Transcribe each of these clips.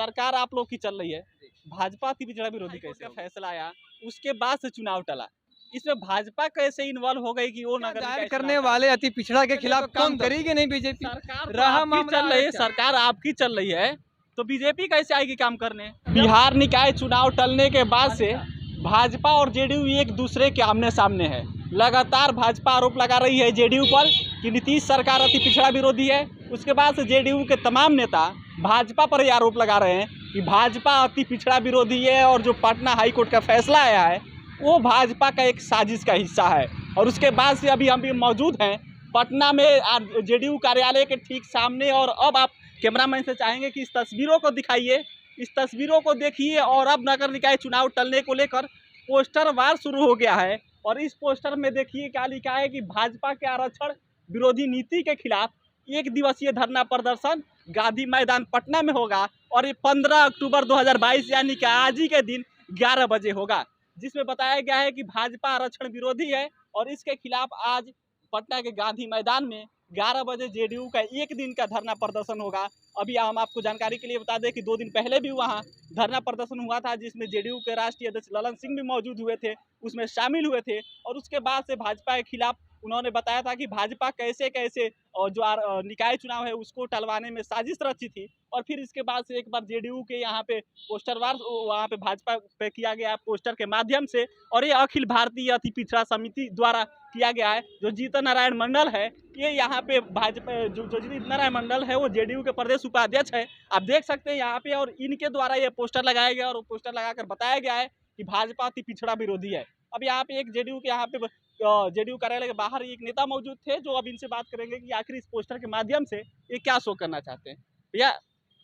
सरकार आप लोग की चल रही है, भाजपा की पिछड़ा विरोधी कैसे का फैसला आया, उसके बाद से चुनाव टला, इसमें भाजपा कैसे इन्वॉल्व हो गई कि वो नगर दायर निकाय करने चुनाव वाले अति पिछड़ा के खिलाफ तो काम कौन करेगी नहीं बीजेपी? सरकार तो रहा आपकी मामला चल रही है, आरक्षण। सरकार आपकी चल रही है तो बीजेपी कैसे आएगी काम करने? बिहार निकाय चुनाव टलने के बाद से भाजपा और जेडीयू एक दूसरे के आमने सामने है। लगातार भाजपा आरोप लगा रही है जेडीयू पर कि नीतीश सरकार अति पिछड़ा विरोधी है। उसके बाद से जेडीयू के तमाम नेता भाजपा पर ये आरोप लगा रहे हैं कि भाजपा अति पिछड़ा विरोधी है और जो पटना हाई कोर्ट का फैसला आया है वो भाजपा का एक साजिश का हिस्सा है। और उसके बाद से अभी हम भी मौजूद हैं पटना में जेडीयू कार्यालय के ठीक सामने, और अब आप कैमरामैन से चाहेंगे कि इस तस्वीरों को दिखाइए, इस तस्वीरों को देखिए। और अब नगर निकाय चुनाव टलने को लेकर पोस्टर वार शुरू हो गया है और इस पोस्टर में देखिए क्या लिखा है कि भाजपा के आरक्षण विरोधी नीति के खिलाफ 1 दिवसीय धरना प्रदर्शन गांधी मैदान पटना में होगा और ये 15 अक्टूबर 2022 यानी कि आज ही के दिन 11 बजे होगा, जिसमें बताया गया है कि भाजपा आरक्षण विरोधी है और इसके खिलाफ आज पटना के गांधी मैदान में 11 बजे जेडीयू का 1 दिन का धरना प्रदर्शन होगा। अभी हम आपको जानकारी के लिए बता दें कि 2 दिन पहले भी वहां धरना प्रदर्शन हुआ था, जिसमें जेडीयू के राष्ट्रीय अध्यक्ष ललन सिंह भी मौजूद हुए थे, उसमें शामिल हुए थे। और उसके बाद से भाजपा के खिलाफ उन्होंने बताया था कि भाजपा कैसे कैसे और जो निकाय चुनाव है उसको टलवाने में साजिश रची थी। और फिर इसके बाद से एक बार जेडीयू के यहाँ पे पोस्टर वार वहाँ पे भाजपा पे किया गया पोस्टर के माध्यम से, और ये अखिल भारतीय अति पिछड़ा समिति द्वारा किया गया है। जो जीतन नारायण मंडल है ये यहाँ पे भाजपा जो जीतन नारायण मंडल है वो जेडीयू के प्रदेश उपाध्यक्ष है, आप देख सकते हैं यहाँ पे। और इनके द्वारा ये पोस्टर लगाया गया और पोस्टर लगाकर बताया गया है कि भाजपा अति पिछड़ा विरोधी है। अब यहाँ पे एक जेडीयू के यहाँ पे जेडीयू कार्यालय के बाहर एक नेता मौजूद थे जो अब इनसे बात करेंगे कि आखिर इस पोस्टर के माध्यम से ये क्या शो करना चाहते हैं। भैया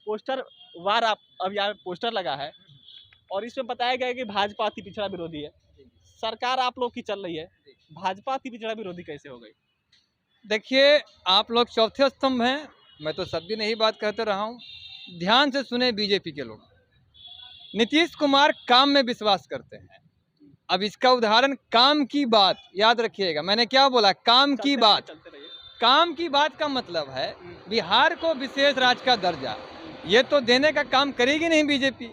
पोस्टर वार आप अब यहाँ पोस्टर लगा है और इसमें बताया गया है कि भाजपा अति पिछड़ा विरोधी है, सरकार आप लोग की चल रही है, भाजपा अति पिछड़ा विरोधी कैसे हो गई? देखिए आप लोग चौथे स्तंभ हैं, मैं तो सब दिन यही बात कहते रहा हूँ। ध्यान से सुने बीजेपी के लोग, नीतीश कुमार काम में विश्वास करते हैं। अब इसका उदाहरण काम की बात याद रखिएगा, मैंने क्या बोला? काम की बात। काम की बात का मतलब है बिहार को विशेष राज्य का दर्जा, ये तो देने का काम करेगी नहीं बीजेपी।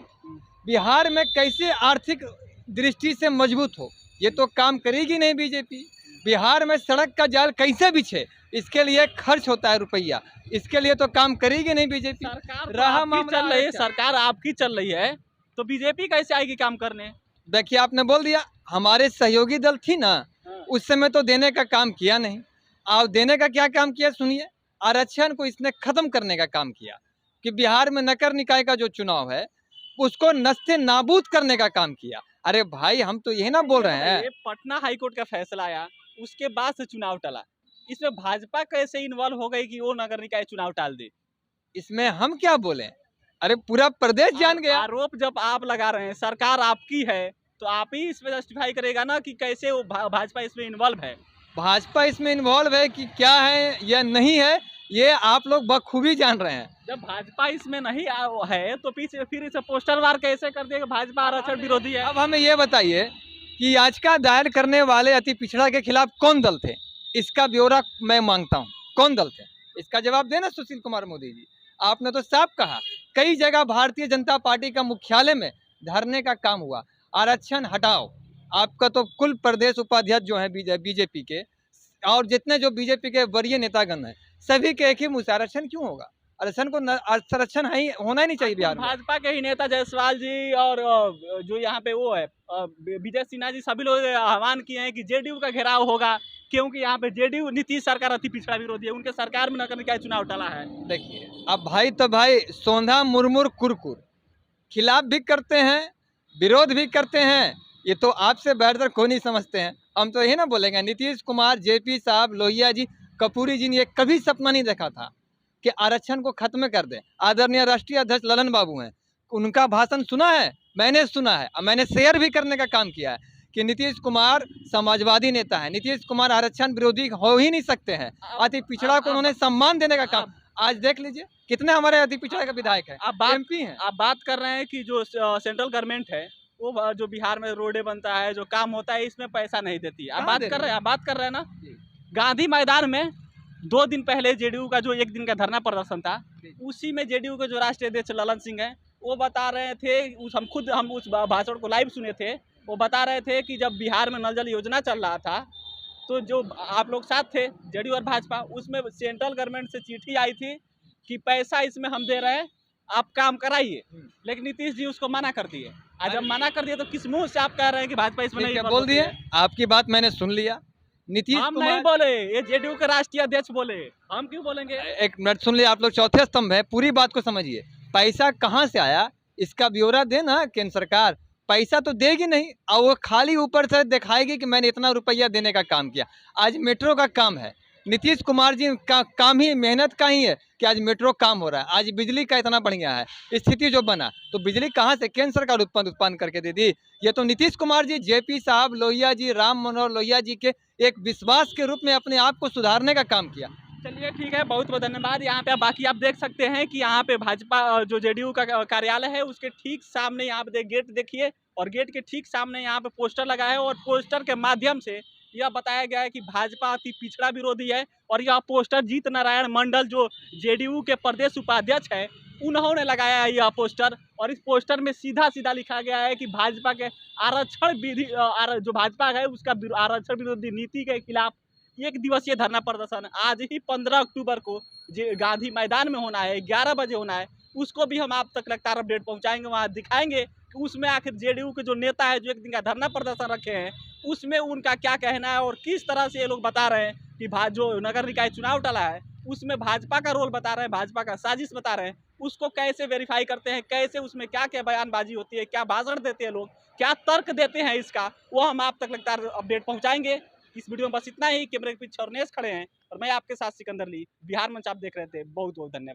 बिहार में कैसे आर्थिक दृष्टि से मजबूत हो ये तो काम करेगी नहीं बीजेपी। बिहार में सड़क का जाल कैसे बिछे इसके लिए खर्च होता है रुपया, इसके लिए तो काम करेगी नहीं बीजेपी। रहा मामला चल रही है, सरकार आपकी चल रही है तो बीजेपी कैसे आएगी काम करने? देखिए आपने बोल दिया, हमारे सहयोगी दल थी ना उस समय तो देने का काम किया नहीं। और देने का क्या काम किया सुनिए, आरक्षण को इसने खत्म करने का काम किया कि बिहार में नगर निकाय का जो चुनाव है उसको नस्ते नाबूद करने का काम किया। अरे भाई हम तो यही ना बोल रहे हैं। पटना हाईकोर्ट का फैसला आया उसके बाद से चुनाव टला, इसमें भाजपा कैसे इन्वॉल्व हो गई कि वो नगर निकाय चुनाव टाल दे? इसमें हम क्या बोले, अरे पूरा प्रदेश जान गया। आरोप जब आप लगा रहे हैं, सरकार आपकी है तो आप ही इसमें जस्टिफाई करेगा ना कि कैसे वो भाजपा इसमें इन्वॉल्व है। भाजपा इसमें इन्वॉल्व है कि क्या है या नहीं है ये आप लोग बखूबी जान रहे हैं। जब भाजपा इसमें नहीं है तो पीछे फिर इसे पोस्टर वार कैसे कर देगा भाजपा आरक्षण विरोधी है? अब हमें ये बताइए कि याचिका दायर करने वाले अति पिछड़ा के खिलाफ कौन दल थे, इसका ब्यौरा मैं मांगता हूँ। कौन दल थे इसका जवाब देना सुशील कुमार मोदी जी। आपने तो साफ कहा कई जगह भारतीय जनता पार्टी का मुख्यालय में धरने का काम हुआ, आरक्षण हटाओ। आपका तो कुल प्रदेश उपाध्यक्ष जो है बीजेपी के और जितने जो बीजेपी के वरीय नेतागण हैं सभी के एक ही मुँह से आरक्षण क्यों होगा? आरक्षण को आरक्षण होना ही नहीं चाहिए बिहार में। भाजपा के ही नेता जायसवाल जी और जो यहाँ पे वो है विजय सिन्हा जी सभी लोग आह्वान किए हैं कि जेडीयू का घेराव होगा, क्योंकि यहाँ पे जेडीयू नीतीश सरकार अति पिछड़ा विरोधी है, उनके सरकार में नगर निकाय चुनाव टला है। देखिए अब भाई तो भाई सोंधा मुरमुर कुरकुर खिलाफ भी करते हैं विरोध भी करते हैं, ये तो आपसे बेहतर कोई नहीं समझते हैं। हम तो यही ना बोलेंगे नीतीश कुमार, जेपी साहब, लोहिया जी, कपूरी जी ने ये कभी सपना नहीं देखा था कि आरक्षण को खत्म कर दें। आदरणीय राष्ट्रीय अध्यक्ष ललन बाबू हैं, उनका भाषण सुना है, मैंने सुना है और मैंने शेयर भी करने का काम किया है कि नीतीश कुमार समाजवादी नेता है, नीतीश कुमार आरक्षण विरोधी हो ही नहीं सकते हैं। अति पिछड़ा को उन्होंने सम्मान देने का काम, आज देख लीजिए कितने हमारे अति पिछड़ा का विधायक है, एमपी हैं। आप बात कर रहे हैं कि जो सेंट्रल गवर्नमेंट है वो जो बिहार में रोडे बनता है, जो काम होता है, इसमें पैसा नहीं देती। आप बात कर रहे हैं ना, गांधी मैदान में 2 दिन पहले जेडीयू का जो 1 दिन का धरना प्रदर्शन था, उसी में जेडीयू के जो राष्ट्रीय अध्यक्ष ललन सिंह हैं वो बता रहे थे, हम उस भाषण को लाइव सुने थे। वो बता रहे थे कि जब बिहार में नल जल योजना चल रहा था, तो जो आप लोग साथ थे जेडीयू और भाजपा, उसमें सेंट्रल गवर्नमेंट से चिट्ठी आई थी कि पैसा इसमें हम दे रहे हैं, आप काम कराइए। लेकिन नीतीश जी उसको मना कर दिए। आज जब मना कर दिए तो किस मुंह से आप कह रहे हैं कि भाजपा इसमें नहीं बोल दिए? आपकी बात मैंने सुन लिया। नीतीश हम कुमार नहीं बोले, ये जेडीयू के राष्ट्रीय अध्यक्ष बोले, हम क्यों बोलेंगे? एक मिनट सुन लिया। आप लोग चौथे स्तंभ है, पूरी बात को समझिए। पैसा कहाँ से आया इसका ब्यौरा देना। केंद्र सरकार पैसा तो देगी नहीं, और वो खाली ऊपर से दिखाएगी कि मैंने इतना रुपया देने का काम किया। आज मेट्रो का काम है, नीतीश कुमार जी का काम ही, मेहनत का ही है कि आज मेट्रो काम हो रहा है। आज बिजली का इतना बढ़िया है, स्थिति जो बना, तो बिजली कहाँ से? केंद्र सरकार उत्पन्न करके दे दी। ये तो नीतीश कुमार जी, जेपी साहब, लोहिया जी, राम मनोहर लोहिया जी के एक विश्वास के रूप में अपने आप को सुधारने का काम किया। चलिए ठीक है, बहुत बहुत धन्यवाद। यहाँ पे बाकी आप देख सकते हैं कि यहाँ पे भाजपा जो जेडीयू का कार्यालय है, उसके ठीक सामने यहाँ पे गेट देखिए, और गेट के ठीक सामने यहाँ पे पोस्टर लगा है, और पोस्टर के माध्यम से यह बताया गया है कि भाजपा अति पिछड़ा विरोधी है। और यह पोस्टर जीत नारायण मंडल जो जेडीयू के प्रदेश उपाध्यक्ष है, उन्होंने लगाया है यह पोस्टर। और इस पोस्टर में सीधा सीधा लिखा गया है कि भाजपा के आरक्षण विधि जो भाजपा है उसका आरक्षण विरोधी नीति के खिलाफ 1 दिवसीय धरना प्रदर्शन आज ही 15 अक्टूबर को गांधी मैदान में होना है, 11 बजे होना है। उसको भी हम आप तक लगातार अपडेट पहुंचाएंगे, वहां दिखाएंगे कि उसमें आखिर जेडीयू के जो नेता है जो 1 दिन का धरना प्रदर्शन रखे हैं, उसमें उनका क्या कहना है, और किस तरह से ये लोग बता रहे हैं कि जो नगर निकाय चुनाव टला है उसमें भाजपा का रोल बता रहे हैं, भाजपा का साजिश बता रहे हैं। उसको कैसे वेरीफाई करते हैं, कैसे उसमें क्या क्या बयानबाजी होती है, क्या भाषण देते हैं लोग, क्या तर्क देते हैं, इसका वो हम आप तक लगातार अपडेट पहुंचाएंगे। इस वीडियो में बस इतना ही। कैमरे के पीछे अरनेश खड़े हैं और मैं आपके साथ सिकंदर ली। बिहार मंच आप देख रहे थे। बहुत बहुत धन्यवाद।